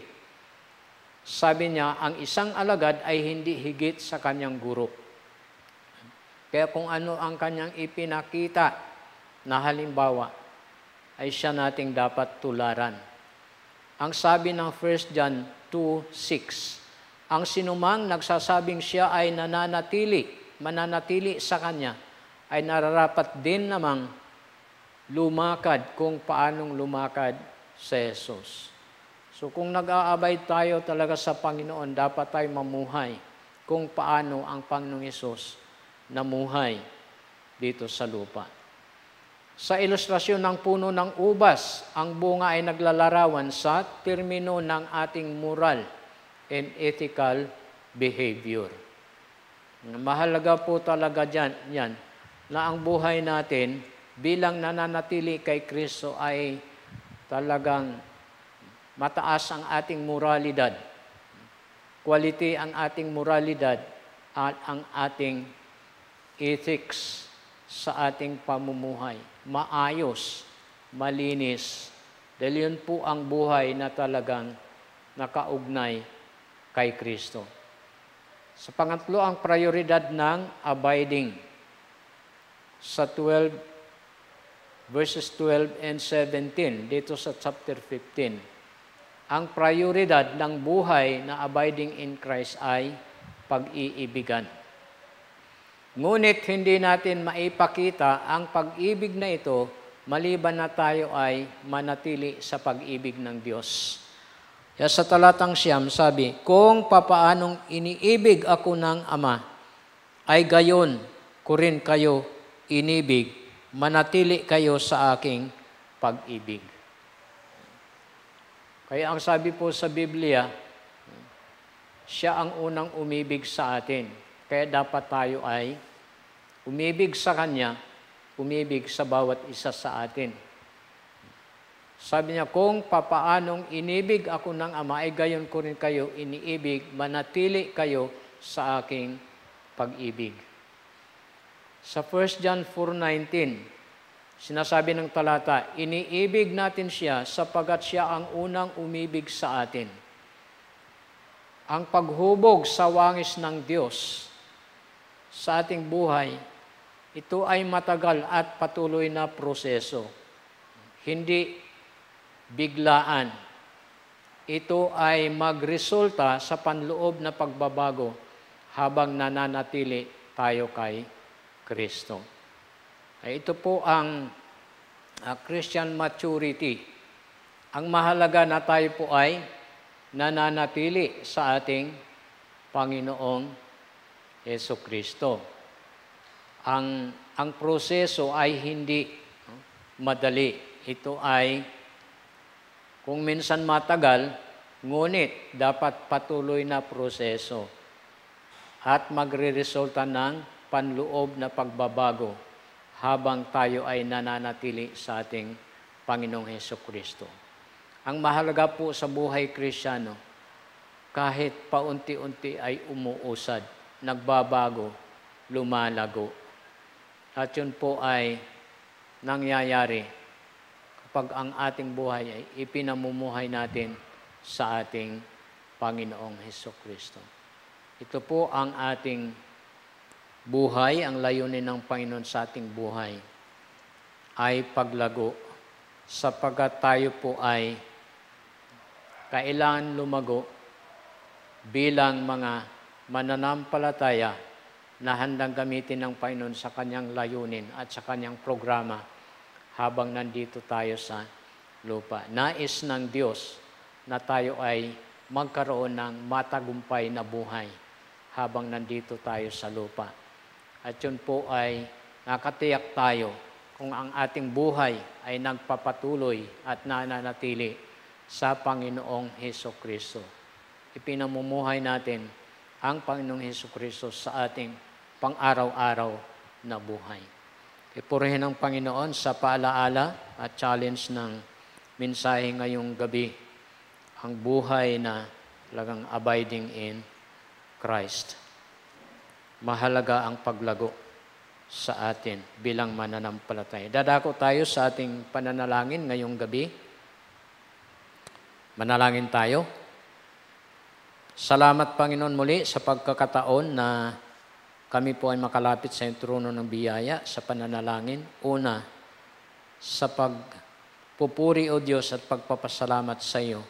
sabi niya, ang isang alagad ay hindi higit sa kanyang guro. Kaya kung ano ang kanyang ipinakita na halimbawa, ay siya nating dapat tularan. Ang sabi ng 1 John 2:6, ang sinumang nagsasabing siya ay mananatili sa kanya, ay nararapat din namang lumakad kung paanong lumakad sa Jesus. So kung nag-aabay tayo talaga sa Panginoon, dapat tayo mamuhay kung paano ang Panginoong Jesus namuhay dito sa lupa. Sa ilustrasyon ng puno ng ubas, ang bunga ay naglalarawan sa termino ng ating moral and ethical behavior. Mahalaga po talaga yan na ang buhay natin bilang nananatili kay Kristo ay talagang mataas ang ating moralidad. Quality ang ating moralidad at ang ating ethics sa ating pamumuhay. Maayos, malinis. Dahil yun po ang buhay na talagang nakaugnay kay Kristo. Sa pangatlo, ang prioridad ng abiding. Sa 12, verses 12 and 17, dito sa chapter 15, ang prioridad ng buhay na abiding in Christ ay pag-iibigan. Ngunit hindi natin maipakita ang pag-ibig na ito maliban na tayo ay manatili sa pag-ibig ng Diyos. Kaya sa talatang 9 sabi, kung papaanong iniibig ako ng Ama, ay gayon ko rin kayo inibig, manatili kayo sa aking pag-ibig. Kaya ang sabi po sa Biblia, siya ang unang umibig sa atin. Kaya dapat tayo ay umibig sa Kanya, umibig sa bawat isa sa atin. Sabi niya, kung papaanong inibig ako ng Ama, ay gayon ko rin kayo iniibig, manatili kayo sa aking pag-ibig. Sa 1 John 4:19, sinasabi ng talata, iniibig natin siya sapagat siya ang unang umibig sa atin. Ang paghubog sa wangis ng Diyos sa ating buhay, ito ay matagal at patuloy na proseso. Hindi biglaan. Ito ay magresulta sa panloob na pagbabago habang nananatili tayo kay Kristo. Ito po ang Christian maturity. Ang mahalaga na tayo po ay nananatili sa ating Panginoong Jesucristo. Ang proseso ay hindi madali. Ito ay kung minsan matagal, ngunit dapat patuloy na proseso at magre-resulta ng panloob na pagbabago habang tayo ay nananatili sa ating Panginoong Jesucristo. Ang mahalaga po sa buhay Kristiyano, kahit paunti-unti ay umuusad, nagbabago, lumalago. At yun po ay nangyayari kapag ang ating buhay ay ipinamumuhay natin sa ating Panginoong Jesucristo. Ito po ang ating buhay, ang layunin ng Panginoon sa ating buhay ay paglago, sapagkat tayo po ay kailangan lumago bilang mga mananampalataya na handang gamitin ng Panginoon sa kanyang layunin at sa kanyang programa habang nandito tayo sa lupa. Nais ng Diyos na tayo ay magkaroon ng matagumpay na buhay habang nandito tayo sa lupa. At yun po ay nakatiyak tayo kung ang ating buhay ay nagpapatuloy at nananatili sa Panginoong Hesukristo. Ipinamumuhay natin ang Panginoong Hesukristo sa ating pang-araw-araw na buhay. Ipurihin ng Panginoon sa paalaala at challenge ng mensahe ngayong gabi, ang buhay na talagang abiding in Christ. Mahalaga ang paglago sa atin bilang mananampalataya. Dadako tayo sa ating pananalangin ngayong gabi. Manalangin tayo. Salamat, Panginoon, muli sa pagkakataon na kami po ay makalapit sa iyong trono ng biyaya sa pananalangin. Una, sa pagpupuri, O Diyos, at pagpapasalamat sa iyo,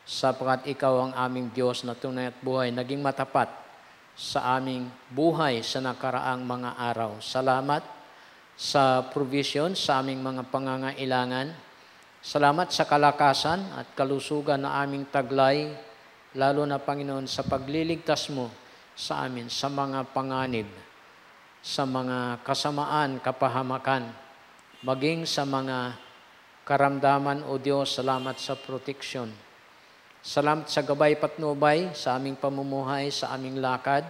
sapagkat ikaw ang aming Diyos na tunay at buhay, naging matapat sa aming buhay sa nakaraang mga araw. Salamat sa provision sa aming mga pangangailangan. Salamat sa kalakasan at kalusugan na aming taglay, lalo na, Panginoon, sa pagliligtas mo sa amin, sa mga panganib, sa mga kasamaan, kapahamakan, maging sa mga karamdaman, O Diyos. Salamat sa protection. Salamat sa gabay patnubay sa aming pamumuhay, sa aming lakad,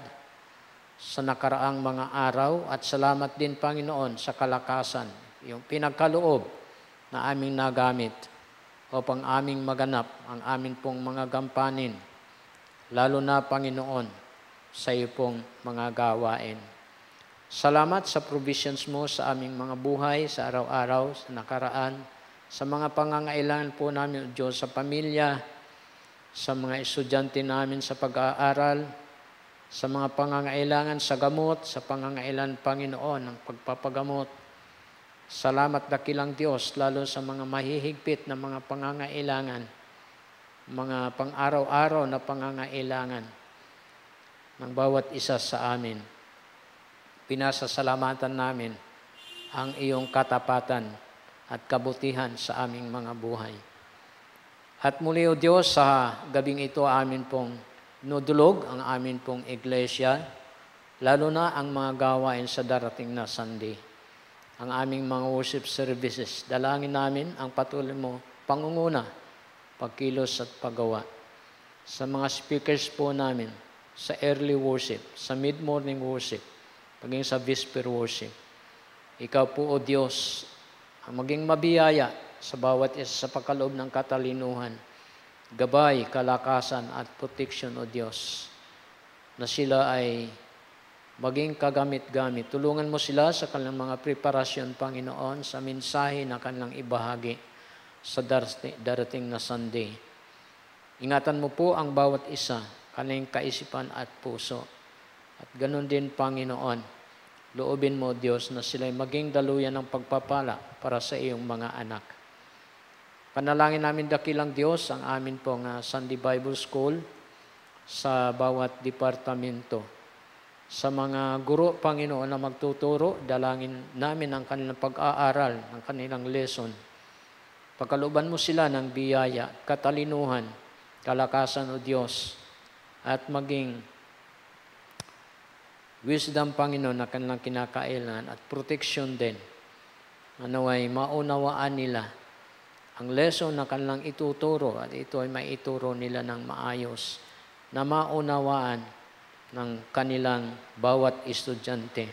sa nakaraang mga araw. At salamat din, Panginoon, sa kalakasan, yung pinagkaloob na aming nagamit upang aming maganap ang amin pong mga gampanin, lalo na, Panginoon, sa iyo pong mga gawain. Salamat sa provisions mo sa aming mga buhay, sa araw-araw, sa nakaraan, sa mga pangangailangan po namin, O Diyos, sa pamilya, sa mga estudyante namin sa pag-aaral, sa mga pangangailangan sa gamot, sa pangangailangan, Panginoon, ng pagpapagamot. Salamat, dakilang Diyos, lalo sa mga mahihigpit na mga pangangailangan, mga pang-araw-araw na pangangailangan ng bawat isa sa amin. Pinasasalamatan namin ang iyong katapatan at kabutihan sa aming mga buhay. At muli, O Diyos, sa gabing ito amin pong nudulog ang amin pong iglesia, lalo na ang mga gawain sa darating na Sunday. Ang aming mga worship services, dalangin namin ang patuloy mo pangunguna, pagkilos at paggawa. Sa mga speakers po namin, sa early worship, sa mid-morning worship, paging sa vesper worship. Ikaw po, O Diyos, ang maging mabiyaya sa bawat isa sa pagkaloob ng katalinuhan, gabay, kalakasan at protection, O Diyos, na sila ay maging kagamit-gamit. Tulungan mo sila sa kanilang mga preparasyon, Panginoon, sa mensahe na kanilang ibahagi sa darating na Sunday. Ingatan mo po ang bawat isa, kanilang kaisipan at puso. At ganun din, Panginoon, loobin mo, Diyos, na sila'y maging daluyan ng pagpapala para sa iyong mga anak. Panalangin namin, dakilang Diyos, ang amin pong Sunday Bible School sa bawat departamento. Sa mga guro, Panginoon, na magtuturo, dalangin namin ang kanilang pag-aaral, ang kanilang lesson. Pagkalooban mo sila ng biyaya, katalinuhan, kalakasan, O Diyos, at maging wisdom, Panginoon, na kanilang kinakailangan at protection din. Naway maunawaan nila ang lesson na kanilang ituturo at ito ay maituro nila ng maayos na maunawaan ng kanilang bawat estudyante.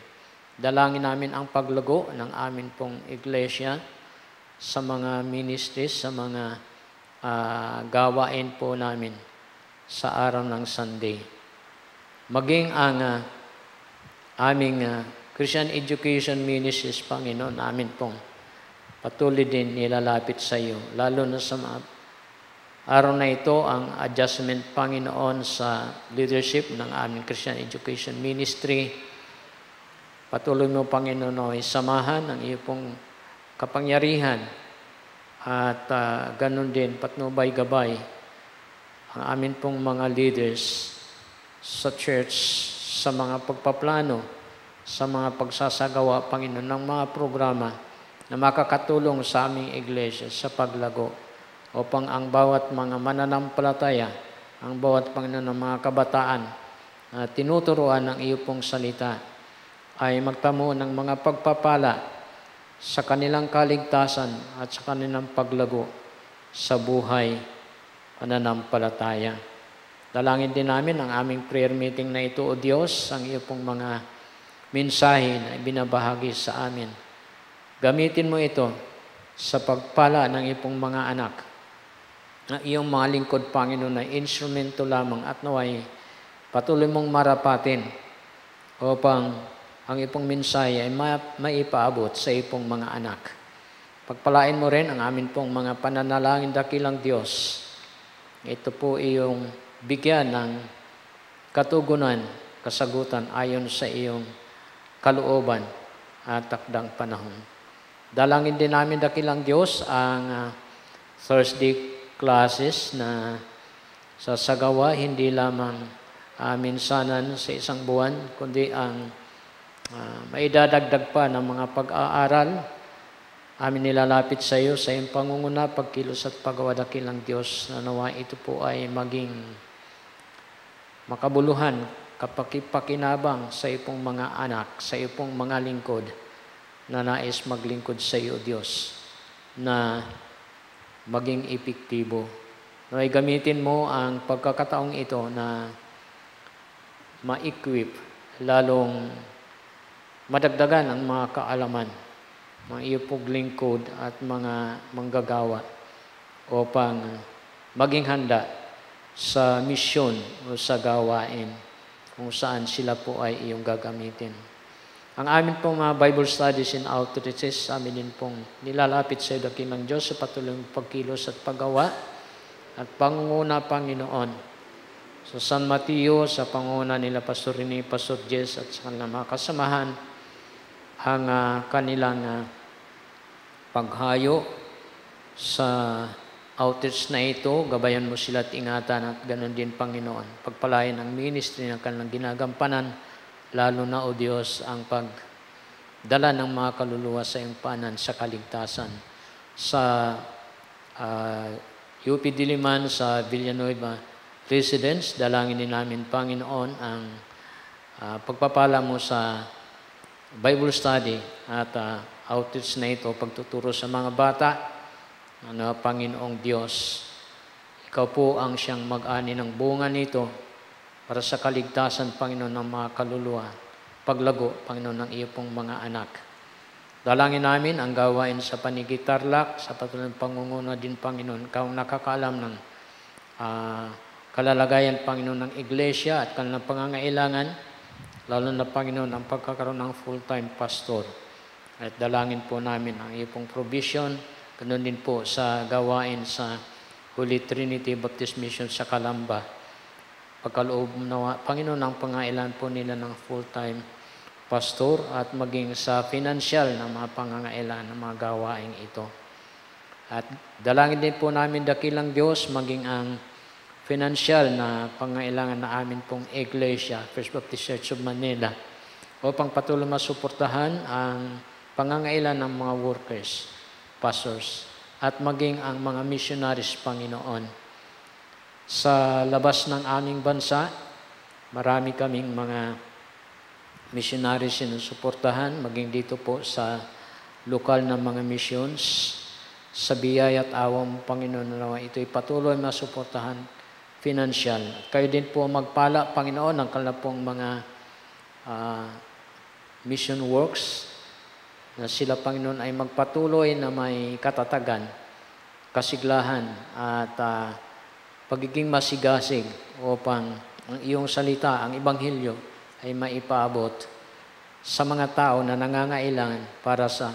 Dalangin namin ang paglago ng amin pong iglesia sa mga ministries, sa mga gawain po namin sa araw ng Sunday. Maging ang aming Christian Education Ministries, Panginoon, namin pong patuloy din nilalapit sa iyo. Lalo na sa mga araw na ito, ang adjustment, Panginoon, sa leadership ng aming Christian Education Ministry. Patuloy mo, Panginoon, ay samahan ang iyo pong kapangyarihan at ganun din, patnubay gabay ang amin pong mga leaders sa church, sa mga pagpaplano, sa mga pagsasagawa, Panginoon, ng mga programa na makakatulong sa aming iglesia sa paglago upang ang bawat mga mananampalataya, ang bawat, Panginoon, ng mga kabataan na tinuturuan ng iyo pong salita ay magtamo ng mga pagpapala sa kanilang kaligtasan at sa kanilang paglago sa buhay pananampalataya. Dalangin din namin ang aming prayer meeting na ito, O Diyos, ang iyo pong mga mensahe na binabahagi sa amin. Gamitin mo ito sa pagpala ng iyo pong mga anak, na iyong mga lingkod, Panginoon, na instrumento lamang at naway patuloy mong marapatin upang ang ipong mensahe ay maipaabot sa ipong mga anak. Pagpalain mo rin ang amin pong mga pananalangin, dakilang Diyos. Ito po iyong bigyan ng katugunan, kasagutan ayon sa iyong kalooban at takdang panahon. Dalangin din namin, dakilang Diyos, ang Thursday classes na sasagawa hindi lamang minsanan sa isang buwan, kundi ang maidadagdag pa ng mga pag-aaral. Amin nilalapit sa iyo sa iyong pangunguna, pagkilos at paggawa, dakilang Diyos, na nawa ito po ay maging makabuluhan, kapakipakinabang sa iyong mga anak, sa iyong mga lingkod na nais maglingkod sa iyo, Diyos, na maging epektibo. Naway gamitin mo ang pagkakataong ito na ma-equip, lalong madagdagan ang mga kaalaman, mga iyo pong lingkod at mga manggagawa upang maging handa sa misyon o sa gawain kung saan sila po ay iyong gagamitin. Ang amin pong mga Bible studies and outreaches, amin din pong nilalapit sa iyo, dakilang Diyos, sa patuloy pagkilos at paggawa at pangunguna, Panginoon, sa San Mateo, sa pangunguna nila Pastor Rene, Pastor Jess at sa kanilang mga kasamahan, ang kanilang paghayo sa outreach na ito. Gabayan mo sila at ingatan, at ganoon din, Panginoon, pagpalain ang ministry na kanilang ginagampanan, lalo na, O Diyos, ang pagdala ng mga kaluluwa sa iyong paanan sa kaligtasan. Sa UP Diliman, sa Villanueva Residence, dalangin din namin, Panginoon, ang pagpapala mo sa Bible study at outreach na ito, pagtuturo sa mga bata, Panginoong Diyos, ikaw po ang siyang mag-ani ng bunga nito para sa kaligtasan, Panginoon, ng mga kaluluwa, paglago, Panginoon, ng iyo pong mga anak. Dalangin namin ang gawain sa Panigi Tarlac, sa patuloy ng pangunguna din, Panginoon, ikaw nakakaalam ng kalalagayan, Panginoon, ng iglesia at kanilang pangangailangan, lalo na, Panginoon, ang pagkakaroon ng full-time pastor. At dalangin po namin ang iyo pong provision, ganoon din po sa gawain sa Holy Trinity Baptist Mission sa Calamba. Pagkaloob na, Panginoon, ang pangailan po nila ng full-time pastor at maging sa financial na mga pangangailan ng mga gawain ito. At dalangin din po namin, dakilang Diyos, maging ang financial na pangailangan na amin pong Iglesia, First Baptist Church of Manila, upang patuloy masuportahan ang pangangailan ng mga workers, pastors, at maging ang mga missionaries, Panginoon. Sa labas ng aming bansa, marami kaming mga missionaries na suportahan, maging dito po sa lokal na mga missions. Sa biyaya at awa mo, Panginoon, na ito'y patuloy masuportahan financial. Kayo din po magpala, Panginoon, ng kalapong mga mission works, na sila, Panginoon, ay magpatuloy na may katatagan, kasiglahan, at pagiging masigasig upang ang iyong salita, ang Ebanghelyo, ay maipaabot sa mga tao na nangangailangan para sa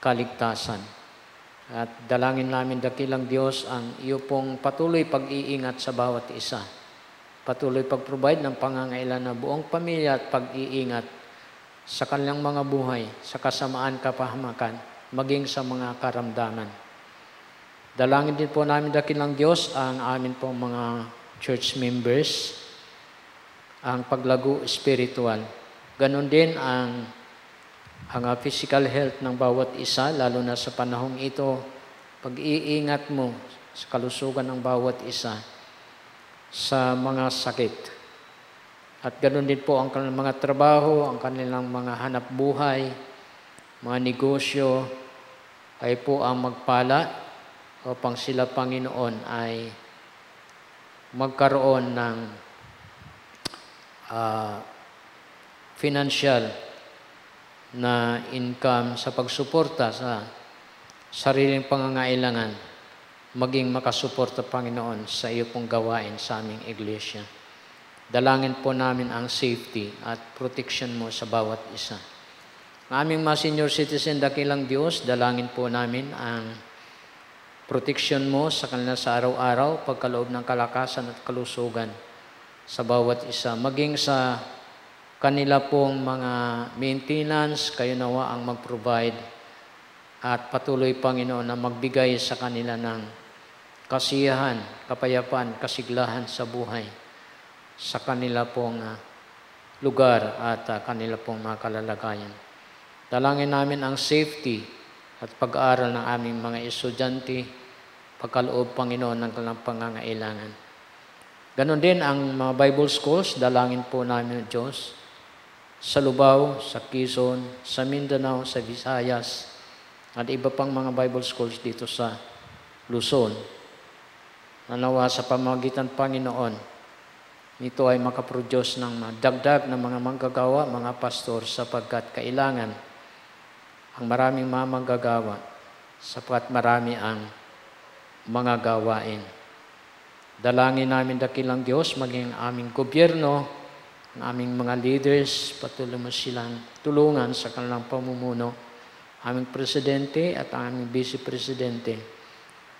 kaligtasan. At dalangin namin, dakilang Diyos, ang iyo pong patuloy pag-iingat sa bawat isa. Patuloy pag-provide ng pangangailangan ng buong pamilya at pag-iingat sa kanilang mga buhay, sa kasamaan, kapahamakan, maging sa mga karamdaman. Dalangin din po namin dakilang Diyos ang amin pong mga church members, ang paglago spiritual. Ganon din ang physical health ng bawat isa, lalo na sa panahong ito, pag-iingat mo sa kalusugan ng bawat isa sa mga sakit. At ganon din po ang kanilang mga trabaho, ang kanilang mga hanap buhay, mga negosyo, ay po ang magpala upang sila, Panginoon, ay magkaroon ng financial na income sa pagsuporta sa sariling pangangailangan, maging makasuporta, Panginoon, sa iyo pong gawain sa aming iglesia. Dalangin po namin ang safety at protection mo sa bawat isa. Ang aming mga senior citizen, dakilang Diyos, dalangin po namin ang protection mo sa kanila sa araw-araw, pagkaloob ng kalakasan at kalusugan sa bawat isa. Maging sa kanila pong mga maintenance, kayo nawa ang mag-provide at patuloy, Panginoon, na magbigay sa kanila ng kasiyahan, kapayapaan, kasiglahan sa buhay sa kanila pong lugar at kanila pong mga kalalagayan. Dalangin namin ang safety at pag-aaral ng aming mga estudyante, pagkaloob, Panginoon, ng kanilang pangangailangan. Ganon din ang mga Bible schools, dalangin po namin, Diyos, sa Lubao, sa Quezon, sa Mindanao, sa Visayas, at iba pang mga Bible schools dito sa Luzon. Nanawa sa pamamagitan, Panginoon, nito ay makaproduce ng dagdag na mga manggagawa, mga pastor, sapagkat kailangan ang maraming mga manggagawa, sapagkat marami ang mga gawain. Dalangin namin, dakilang Diyos, maging aming gobyerno, ang aming mga leaders, patuloy mo silang tulungan sa kanilang pamumuno, aming presidente at aming vice presidente,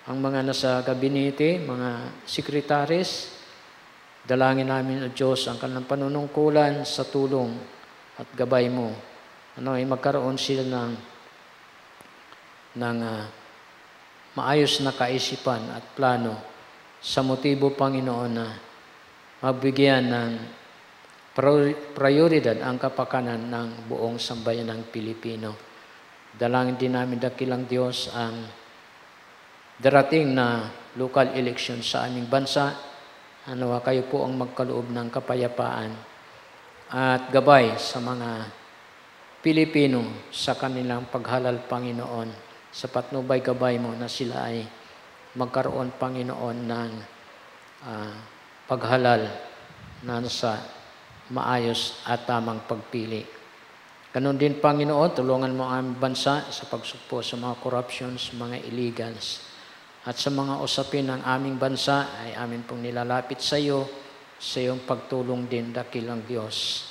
ang mga nasa gabinete, mga sekretaris, dalangin namin, O Diyos, ang kanilang panunungkulan sa tulong at gabay mo. Ay magkaroon sila ng maayos na kaisipan at plano sa motibo, Panginoon, na magbigyan ng prioridad ang kapakanan ng buong sambayan ng Pilipino. Dalangin din namin, dakilang Diyos, ang darating na local election sa aming bansa. Kayo po ang magkaloob ng kapayapaan at gabay sa mga Pilipino sa kanilang paghalal, Panginoon, sa patnubay gabay mo na sila ay magkaroon, Panginoon, ng paghalal na sa maayos at tamang pagpili. Ganon din, Panginoon, tulungan mo ang aming bansa sa pagsukpo sa mga corruptions, mga illegals, at sa mga usapin ng aming bansa ay amin pong nilalapit sa iyo, sa iyong pagtulong din, dakilang Diyos.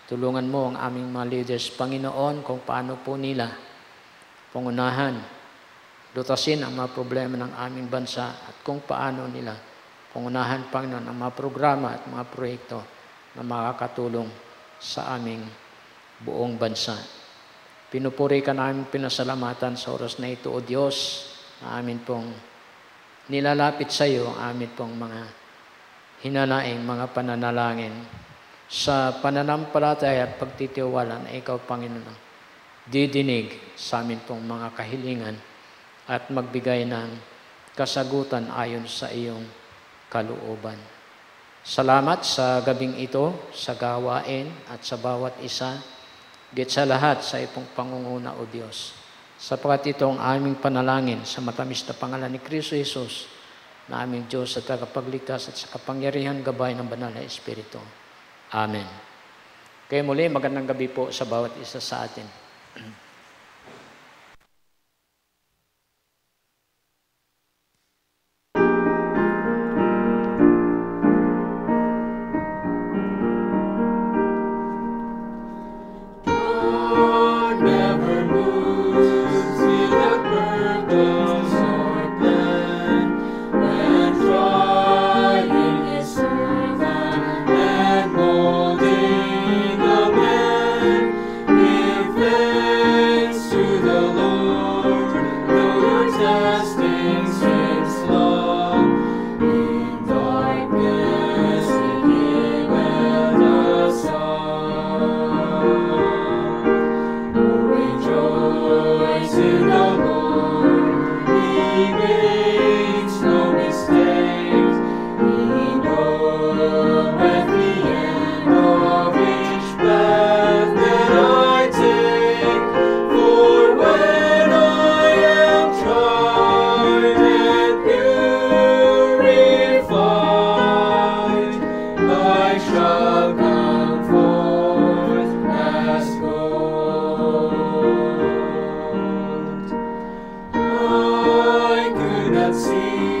Tulungan mo ang aming mga leaders, Panginoon, kung paano po nila pangunahan, lutasin ang mga problema ng aming bansa at kung paano nila pangunahan, Panginoon, ang mga programa at mga proyekto na makakatulong sa aming buong bansa. Pinupuri ka namin, pinasalamatan sa oras na ito, O Diyos, na amin pong nilalapit sa iyo, ang amin pong mga hinanaing, mga pananalangin, sa pananampalataya at pagtitiwala na ikaw, Panginoon, didinig sa amin pong mga kahilingan at magbigay ng kasagutan ayon sa iyong kalooban. Salamat sa gabing ito, sa gawain at sa bawat isa, git sa lahat sa iyong pangunguna, O Diyos. Sapagkat ito ang aming panalangin sa matamis na pangalan ni Kristo Jesus, na aming Diyos at tagapagligtas at sa kapangyarihan gabay ng Banal na Espiritu. Amen. Kaya muli, magandang gabi po sa bawat isa sa atin. He I could not see.